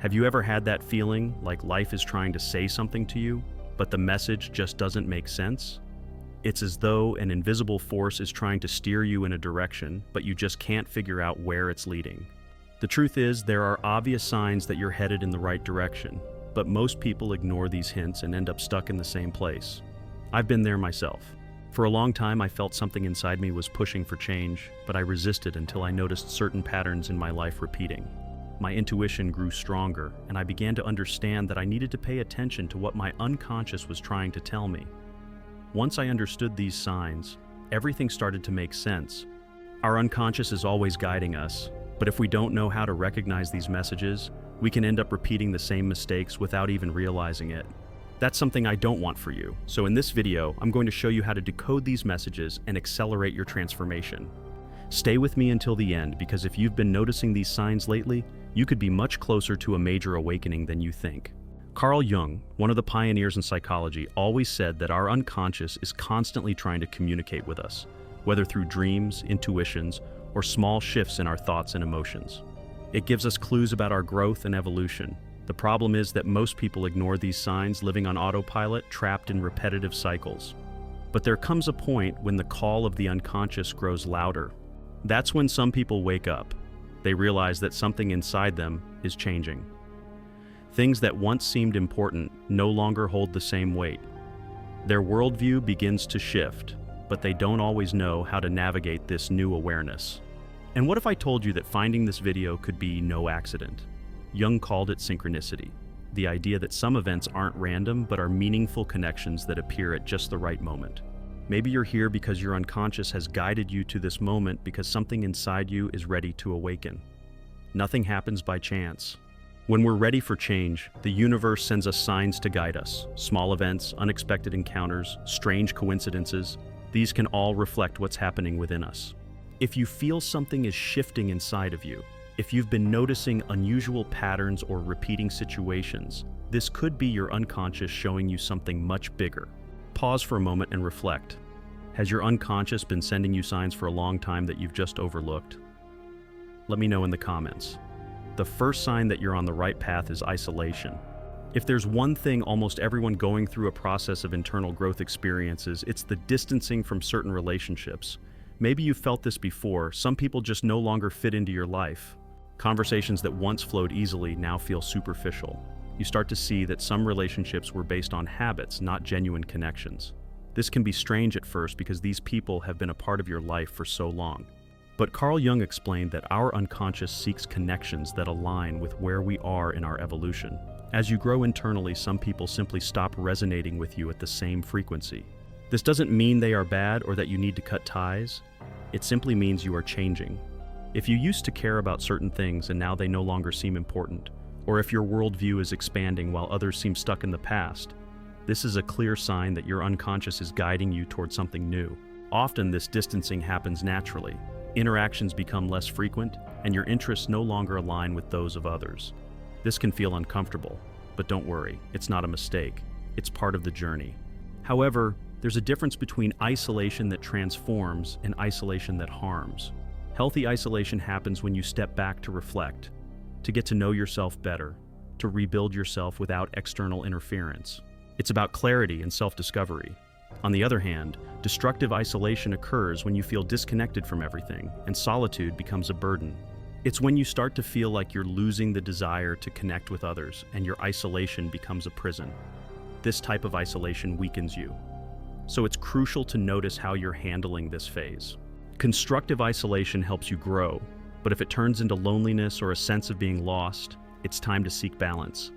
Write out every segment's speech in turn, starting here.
Have you ever had that feeling like life is trying to say something to you, but the message just doesn't make sense? It's as though an invisible force is trying to steer you in a direction, but you just can't figure out where it's leading. The truth is, there are obvious signs that you're headed in the right direction, but most people ignore these hints and end up stuck in the same place. I've been there myself. For a long time, I felt something inside me was pushing for change, but I resisted until I noticed certain patterns in my life repeating. My intuition grew stronger, and I began to understand that I needed to pay attention to what my unconscious was trying to tell me. Once I understood these signs, everything started to make sense. Our unconscious is always guiding us, but if we don't know how to recognize these messages, we can end up repeating the same mistakes without even realizing it. That's something I don't want for you. So in this video, I'm going to show you how to decode these messages and accelerate your transformation. Stay with me until the end, because if you've been noticing these signs lately, you could be much closer to a major awakening than you think. Carl Jung, one of the pioneers in psychology, always said that our unconscious is constantly trying to communicate with us, whether through dreams, intuitions, or small shifts in our thoughts and emotions. It gives us clues about our growth and evolution. The problem is that most people ignore these signs, living on autopilot, trapped in repetitive cycles. But there comes a point when the call of the unconscious grows louder. That's when some people wake up. They realize that something inside them is changing. Things that once seemed important no longer hold the same weight. Their worldview begins to shift, but they don't always know how to navigate this new awareness. And what if I told you that finding this video could be no accident? Jung called it synchronicity, the idea that some events aren't random but are meaningful connections that appear at just the right moment. Maybe you're here because your unconscious has guided you to this moment because something inside you is ready to awaken. Nothing happens by chance. When we're ready for change, the universe sends us signs to guide us. Small events, unexpected encounters, strange coincidences, these can all reflect what's happening within us. If you feel something is shifting inside of you, if you've been noticing unusual patterns or repeating situations, this could be your unconscious showing you something much bigger. Pause for a moment and reflect. Has your unconscious been sending you signs for a long time that you've just overlooked? Let me know in the comments. The first sign that you're on the right path is isolation. If there's one thing almost everyone going through a process of internal growth experiences, it's the distancing from certain relationships. Maybe you've felt this before. Some people just no longer fit into your life. Conversations that once flowed easily now feel superficial. You start to see that some relationships were based on habits, not genuine connections. This can be strange at first because these people have been a part of your life for so long. But Carl Jung explained that our unconscious seeks connections that align with where we are in our evolution. As you grow internally, some people simply stop resonating with you at the same frequency. This doesn't mean they are bad or that you need to cut ties. It simply means you are changing. If you used to care about certain things and now they no longer seem important, or if your worldview is expanding while others seem stuck in the past, this is a clear sign that your unconscious is guiding you toward something new. Often this distancing happens naturally. Interactions become less frequent, and your interests no longer align with those of others. This can feel uncomfortable, but don't worry, it's not a mistake. It's part of the journey. However, there's a difference between isolation that transforms and isolation that harms. Healthy isolation happens when you step back to reflect, to get to know yourself better, to rebuild yourself without external interference. It's about clarity and self-discovery. On the other hand, destructive isolation occurs when you feel disconnected from everything, and solitude becomes a burden. It's when you start to feel like you're losing the desire to connect with others, and your isolation becomes a prison. This type of isolation weakens you. So it's crucial to notice how you're handling this phase. Constructive isolation helps you grow, but if it turns into loneliness or a sense of being lost, it's time to seek balance.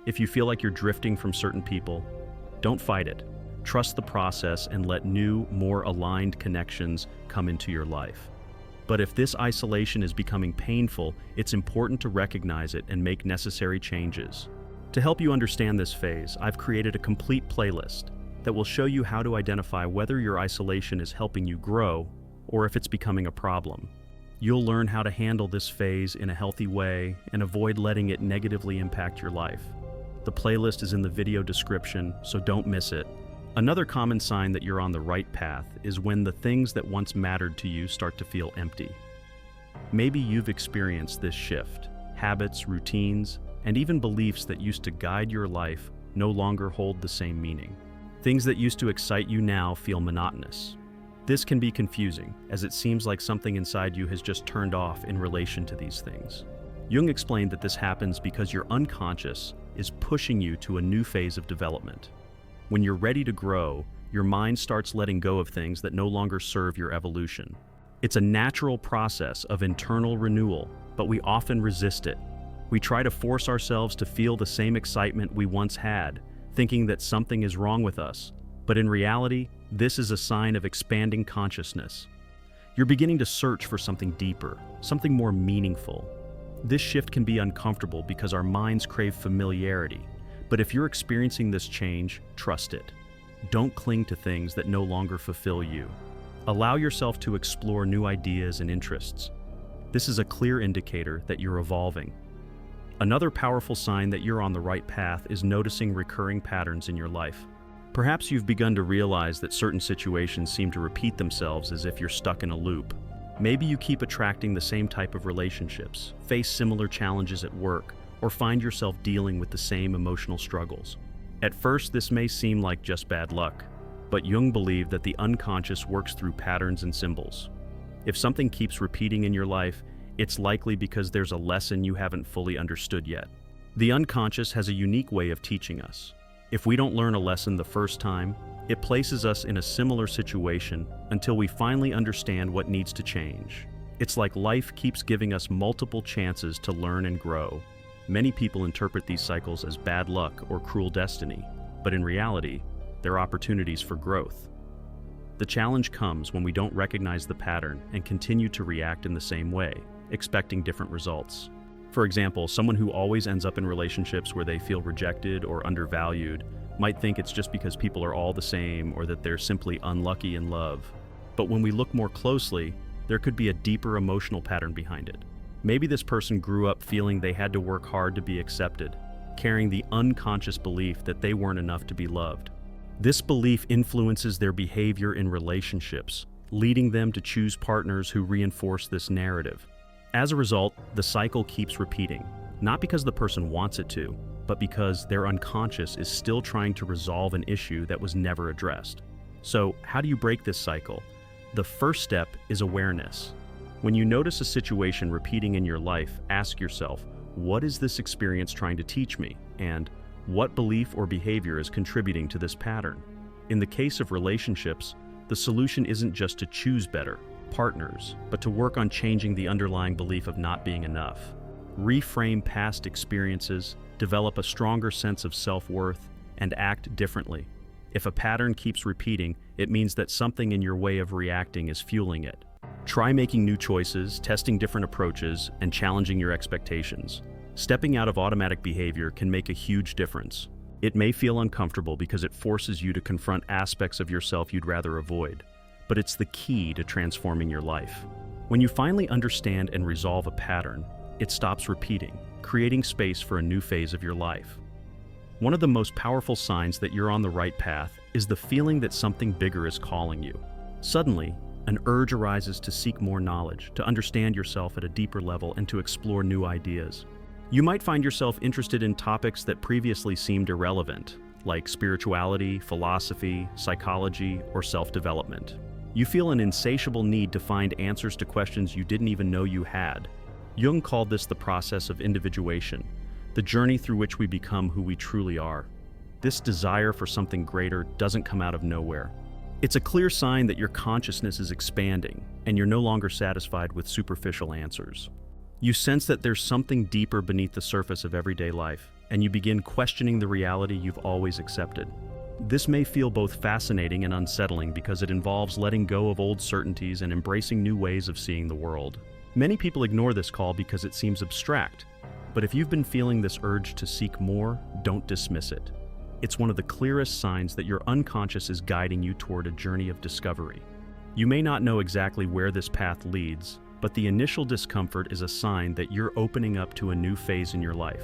If you feel like you're drifting from certain people, don't fight it. Trust the process and let new, more aligned connections come into your life. But if this isolation is becoming painful, it's important to recognize it and make necessary changes. To help you understand this phase, I've created a complete playlist that will show you how to identify whether your isolation is helping you grow or if it's becoming a problem. You'll learn how to handle this phase in a healthy way and avoid letting it negatively impact your life. The playlist is in the video description, so don't miss it. Another common sign that you're on the right path is when the things that once mattered to you start to feel empty. Maybe you've experienced this shift. Habits, routines, and even beliefs that used to guide your life no longer hold the same meaning. Things that used to excite you now feel monotonous. This can be confusing, as it seems like something inside you has just turned off in relation to these things. Jung explained that this happens because your unconscious is pushing you to a new phase of development. When you're ready to grow, your mind starts letting go of things that no longer serve your evolution. It's a natural process of internal renewal, but we often resist it. We try to force ourselves to feel the same excitement we once had, thinking that something is wrong with us. But in reality, this is a sign of expanding consciousness. You're beginning to search for something deeper, something more meaningful. This shift can be uncomfortable because our minds crave familiarity. But if you're experiencing this change, trust it. Don't cling to things that no longer fulfill you. Allow yourself to explore new ideas and interests. This is a clear indicator that you're evolving. Another powerful sign that you're on the right path is noticing recurring patterns in your life. Perhaps you've begun to realize that certain situations seem to repeat themselves as if you're stuck in a loop. Maybe you keep attracting the same type of relationships, face similar challenges at work, or find yourself dealing with the same emotional struggles. At first, this may seem like just bad luck, but Jung believed that the unconscious works through patterns and symbols. If something keeps repeating in your life, it's likely because there's a lesson you haven't fully understood yet. The unconscious has a unique way of teaching us. If we don't learn a lesson the first time, it places us in a similar situation until we finally understand what needs to change. It's like life keeps giving us multiple chances to learn and grow. Many people interpret these cycles as bad luck or cruel destiny, but in reality, they're opportunities for growth. The challenge comes when we don't recognize the pattern and continue to react in the same way, expecting different results. For example, someone who always ends up in relationships where they feel rejected or undervalued might think it's just because people are all the same or that they're simply unlucky in love. But when we look more closely, there could be a deeper emotional pattern behind it. Maybe this person grew up feeling they had to work hard to be accepted, carrying the unconscious belief that they weren't enough to be loved. This belief influences their behavior in relationships, leading them to choose partners who reinforce this narrative. As a result, the cycle keeps repeating, not because the person wants it to, but because their unconscious is still trying to resolve an issue that was never addressed. So, how do you break this cycle? The first step is awareness. When you notice a situation repeating in your life, ask yourself, what is this experience trying to teach me? And what belief or behavior is contributing to this pattern? In the case of relationships, the solution isn't just to choose better partners, but to work on changing the underlying belief of not being enough. Reframe past experiences, develop a stronger sense of self-worth, and act differently. If a pattern keeps repeating, it means that something in your way of reacting is fueling it. Try making new choices, testing different approaches, and challenging your expectations. Stepping out of automatic behavior can make a huge difference. It may feel uncomfortable because it forces you to confront aspects of yourself you'd rather avoid, but it's the key to transforming your life. When you finally understand and resolve a pattern, it stops repeating, creating space for a new phase of your life. One of the most powerful signs that you're on the right path is the feeling that something bigger is calling you. Suddenly, an urge arises to seek more knowledge, to understand yourself at a deeper level, and to explore new ideas. You might find yourself interested in topics that previously seemed irrelevant, like spirituality, philosophy, psychology, or self-development. You feel an insatiable need to find answers to questions you didn't even know you had. Jung called this the process of individuation, the journey through which we become who we truly are. This desire for something greater doesn't come out of nowhere. It's a clear sign that your consciousness is expanding, and you're no longer satisfied with superficial answers. You sense that there's something deeper beneath the surface of everyday life, and you begin questioning the reality you've always accepted. This may feel both fascinating and unsettling because it involves letting go of old certainties and embracing new ways of seeing the world. Many people ignore this call because it seems abstract, but if you've been feeling this urge to seek more, don't dismiss it. It's one of the clearest signs that your unconscious is guiding you toward a journey of discovery. You may not know exactly where this path leads, but the initial discomfort is a sign that you're opening up to a new phase in your life.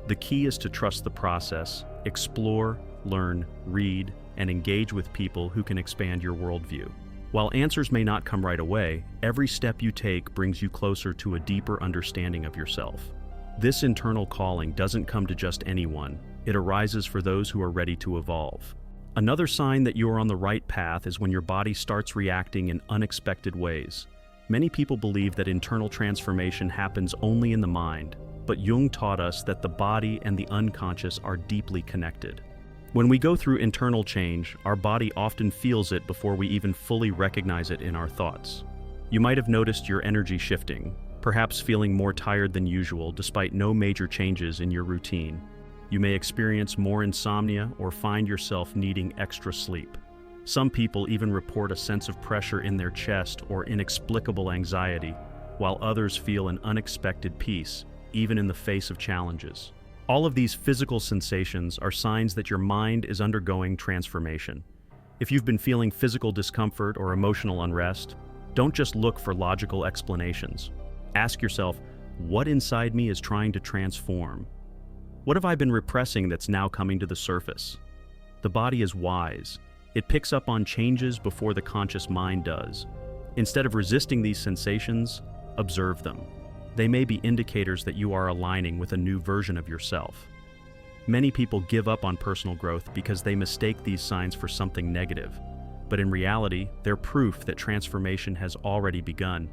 The key is to trust the process, explore, learn, read, and engage with people who can expand your worldview. While answers may not come right away, every step you take brings you closer to a deeper understanding of yourself. This internal calling doesn't come to just anyone. It arises for those who are ready to evolve. Another sign that you are on the right path is when your body starts reacting in unexpected ways. Many people believe that internal transformation happens only in the mind, but Jung taught us that the body and the unconscious are deeply connected. When we go through internal change, our body often feels it before we even fully recognize it in our thoughts. You might have noticed your energy shifting, perhaps feeling more tired than usual despite no major changes in your routine. You may experience more insomnia or find yourself needing extra sleep. Some people even report a sense of pressure in their chest or inexplicable anxiety, while others feel an unexpected peace, even in the face of challenges. All of these physical sensations are signs that your mind is undergoing transformation. If you've been feeling physical discomfort or emotional unrest, don't just look for logical explanations. Ask yourself, what inside me is trying to transform? What have I been repressing that's now coming to the surface? The body is wise. It picks up on changes before the conscious mind does. Instead of resisting these sensations, observe them. They may be indicators that you are aligning with a new version of yourself. Many people give up on personal growth because they mistake these signs for something negative. But in reality, they're proof that transformation has already begun.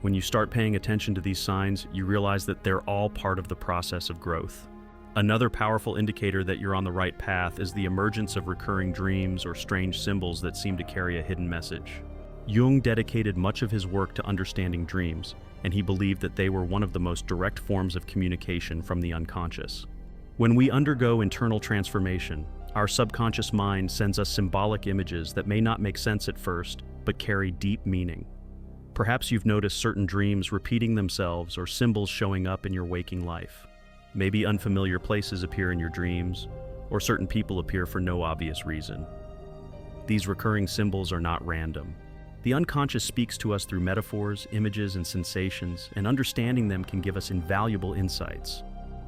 When you start paying attention to these signs, you realize that they're all part of the process of growth. Another powerful indicator that you're on the right path is the emergence of recurring dreams or strange symbols that seem to carry a hidden message. Jung dedicated much of his work to understanding dreams, and he believed that they were one of the most direct forms of communication from the unconscious. When we undergo internal transformation, our subconscious mind sends us symbolic images that may not make sense at first, but carry deep meaning. Perhaps you've noticed certain dreams repeating themselves or symbols showing up in your waking life. Maybe unfamiliar places appear in your dreams, or certain people appear for no obvious reason. These recurring symbols are not random. The unconscious speaks to us through metaphors, images, and sensations, and understanding them can give us invaluable insights.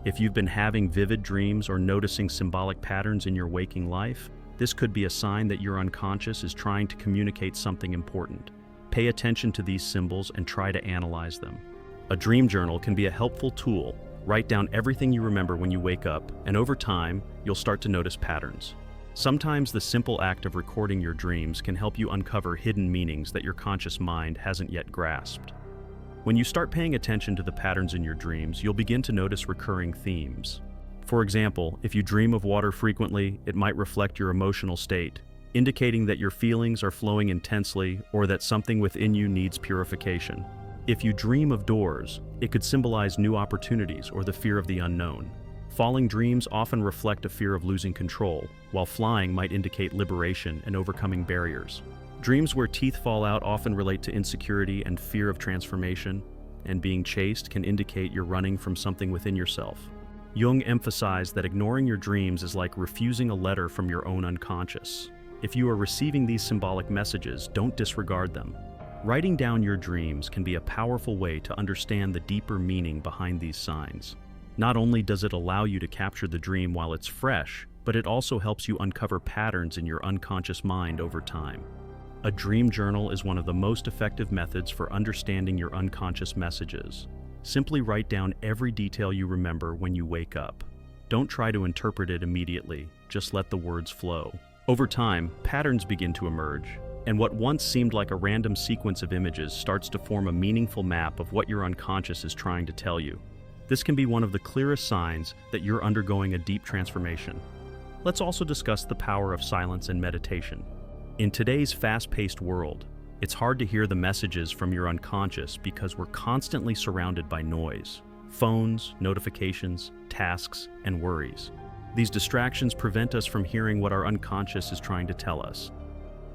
If you've been having vivid dreams or noticing symbolic patterns in your waking life, this could be a sign that your unconscious is trying to communicate something important. Pay attention to these symbols and try to analyze them. A dream journal can be a helpful tool. Write down everything you remember when you wake up, and over time, you'll start to notice patterns. Sometimes the simple act of recording your dreams can help you uncover hidden meanings that your conscious mind hasn't yet grasped. When you start paying attention to the patterns in your dreams, you'll begin to notice recurring themes. For example, if you dream of water frequently, it might reflect your emotional state, indicating that your feelings are flowing intensely or that something within you needs purification. If you dream of doors, it could symbolize new opportunities or the fear of the unknown. Falling dreams often reflect a fear of losing control, while flying might indicate liberation and overcoming barriers. Dreams where teeth fall out often relate to insecurity and fear of transformation, and being chased can indicate you're running from something within yourself. Jung emphasized that ignoring your dreams is like refusing a letter from your own unconscious. If you are receiving these symbolic messages, don't disregard them. Writing down your dreams can be a powerful way to understand the deeper meaning behind these signs. Not only does it allow you to capture the dream while it's fresh, but it also helps you uncover patterns in your unconscious mind over time. A dream journal is one of the most effective methods for understanding your unconscious messages. Simply write down every detail you remember when you wake up. Don't try to interpret it immediately, just let the words flow. Over time, patterns begin to emerge, and what once seemed like a random sequence of images starts to form a meaningful map of what your unconscious is trying to tell you. This can be one of the clearest signs that you're undergoing a deep transformation. Let's also discuss the power of silence and meditation. In today's fast-paced world, it's hard to hear the messages from your unconscious because we're constantly surrounded by noise, phones, notifications, tasks, and worries. These distractions prevent us from hearing what our unconscious is trying to tell us.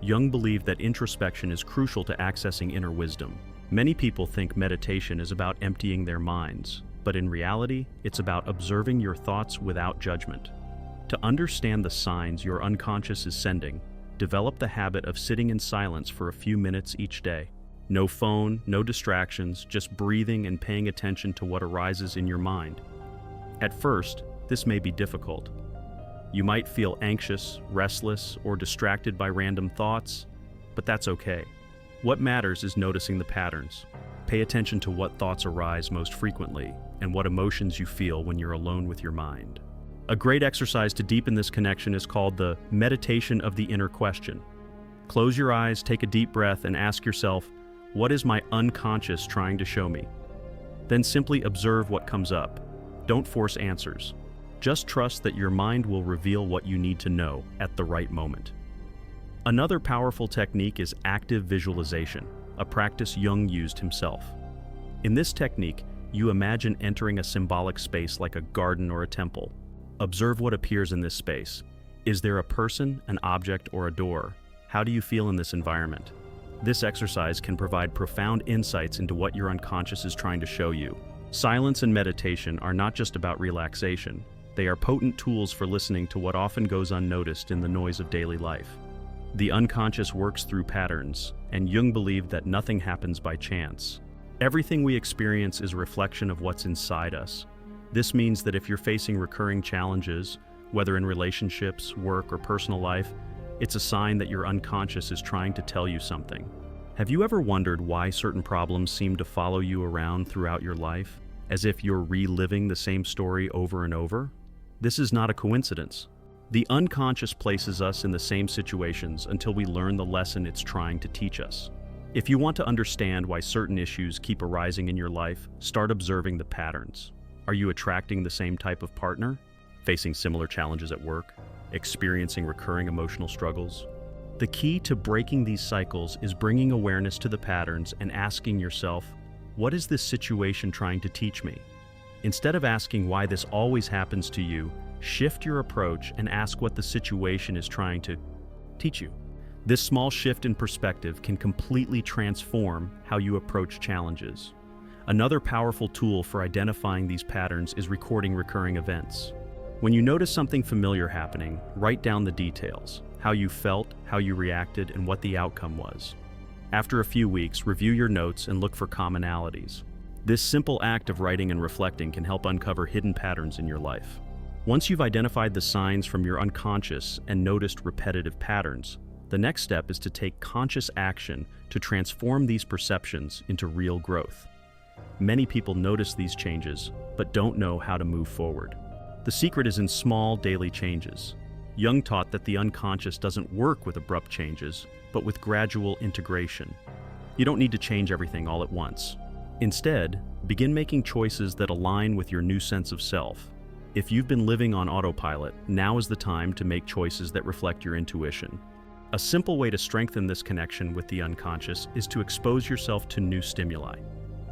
Jung believed that introspection is crucial to accessing inner wisdom. Many people think meditation is about emptying their minds, but in reality, it's about observing your thoughts without judgment. To understand the signs your unconscious is sending, develop the habit of sitting in silence for a few minutes each day. No phone, no distractions, just breathing and paying attention to what arises in your mind. At first, this may be difficult. You might feel anxious, restless, or distracted by random thoughts, but that's okay. What matters is noticing the patterns. Pay attention to what thoughts arise most frequently, and what emotions you feel when you're alone with your mind. A great exercise to deepen this connection is called the meditation of the inner question. Close your eyes, take a deep breath, and ask yourself, what is my unconscious trying to show me? Then simply observe what comes up. Don't force answers. Just trust that your mind will reveal what you need to know at the right moment. Another powerful technique is active visualization, a practice Jung used himself. In this technique, you imagine entering a symbolic space like a garden or a temple. Observe what appears in this space. Is there a person, an object, or a door? How do you feel in this environment? This exercise can provide profound insights into what your unconscious is trying to show you. Silence and meditation are not just about relaxation. They are potent tools for listening to what often goes unnoticed in the noise of daily life. The unconscious works through patterns, and Jung believed that nothing happens by chance. Everything we experience is a reflection of what's inside us. This means that if you're facing recurring challenges, whether in relationships, work, or personal life, it's a sign that your unconscious is trying to tell you something. Have you ever wondered why certain problems seem to follow you around throughout your life, as if you're reliving the same story over and over? This is not a coincidence. The unconscious places us in the same situations until we learn the lesson it's trying to teach us. If you want to understand why certain issues keep arising in your life, start observing the patterns. Are you attracting the same type of partner? Facing similar challenges at work? Experiencing recurring emotional struggles? The key to breaking these cycles is bringing awareness to the patterns and asking yourself, what is this situation trying to teach me? Instead of asking why this always happens to you, shift your approach and ask what the situation is trying to teach you. This small shift in perspective can completely transform how you approach challenges. Another powerful tool for identifying these patterns is recording recurring events. When you notice something familiar happening, write down the details, how you felt, how you reacted, and what the outcome was. After a few weeks, review your notes and look for commonalities. This simple act of writing and reflecting can help uncover hidden patterns in your life. Once you've identified the signs from your unconscious and noticed repetitive patterns, the next step is to take conscious action to transform these perceptions into real growth. Many people notice these changes, but don't know how to move forward. The secret is in small daily changes. Jung taught that the unconscious doesn't work with abrupt changes, but with gradual integration. You don't need to change everything all at once. Instead, begin making choices that align with your new sense of self. If you've been living on autopilot, now is the time to make choices that reflect your intuition. A simple way to strengthen this connection with the unconscious is to expose yourself to new stimuli.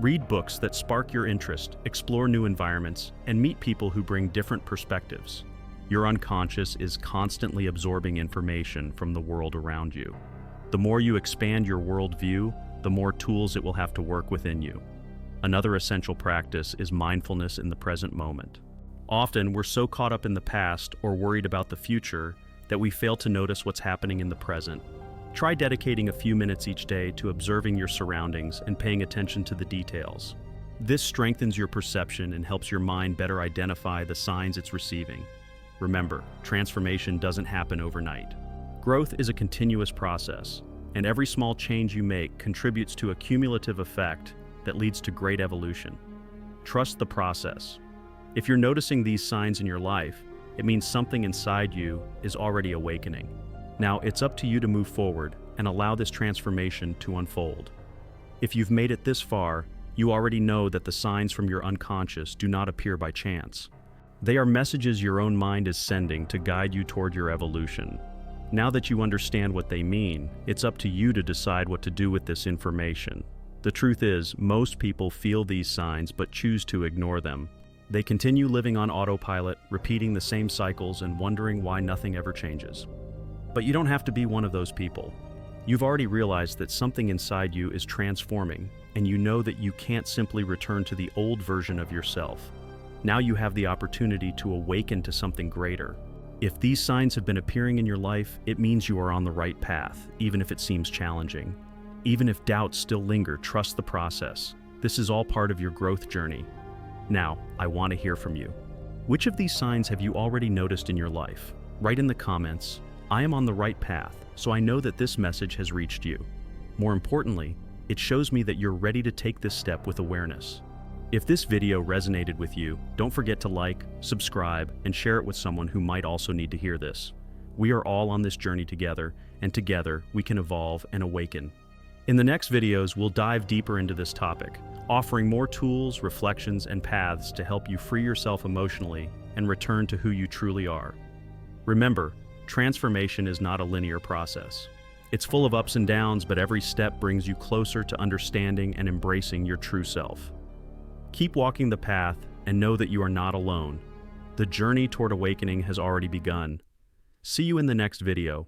Read books that spark your interest, explore new environments, and meet people who bring different perspectives. Your unconscious is constantly absorbing information from the world around you. The more you expand your worldview, the more tools it will have to work within you. Another essential practice is mindfulness in the present moment. Often, we're so caught up in the past or worried about the future that we fail to notice what's happening in the present. Try dedicating a few minutes each day to observing your surroundings and paying attention to the details. This strengthens your perception and helps your mind better identify the signs it's receiving. Remember, transformation doesn't happen overnight. Growth is a continuous process, and every small change you make contributes to a cumulative effect that leads to great evolution. Trust the process. If you're noticing these signs in your life, it means something inside you is already awakening. Now, it's up to you to move forward and allow this transformation to unfold. If you've made it this far, you already know that the signs from your unconscious do not appear by chance. They are messages your own mind is sending to guide you toward your evolution. Now that you understand what they mean, it's up to you to decide what to do with this information. The truth is, most people feel these signs but choose to ignore them. They continue living on autopilot, repeating the same cycles and wondering why nothing ever changes. But you don't have to be one of those people. You've already realized that something inside you is transforming, and you know that you can't simply return to the old version of yourself. Now you have the opportunity to awaken to something greater. If these signs have been appearing in your life, it means you are on the right path, even if it seems challenging. Even if doubts still linger, trust the process. This is all part of your growth journey. Now, I want to hear from you. Which of these signs have you already noticed in your life? Write in the comments, I am on the right path, so I know that this message has reached you. More importantly, it shows me that you're ready to take this step with awareness. If this video resonated with you, don't forget to like, subscribe, and share it with someone who might also need to hear this. We are all on this journey together, and together we can evolve and awaken. In the next videos, we'll dive deeper into this topic, offering more tools, reflections, and paths to help you free yourself emotionally and return to who you truly are. Remember, transformation is not a linear process. It's full of ups and downs, but every step brings you closer to understanding and embracing your true self. Keep walking the path and know that you are not alone. The journey toward awakening has already begun. See you in the next video.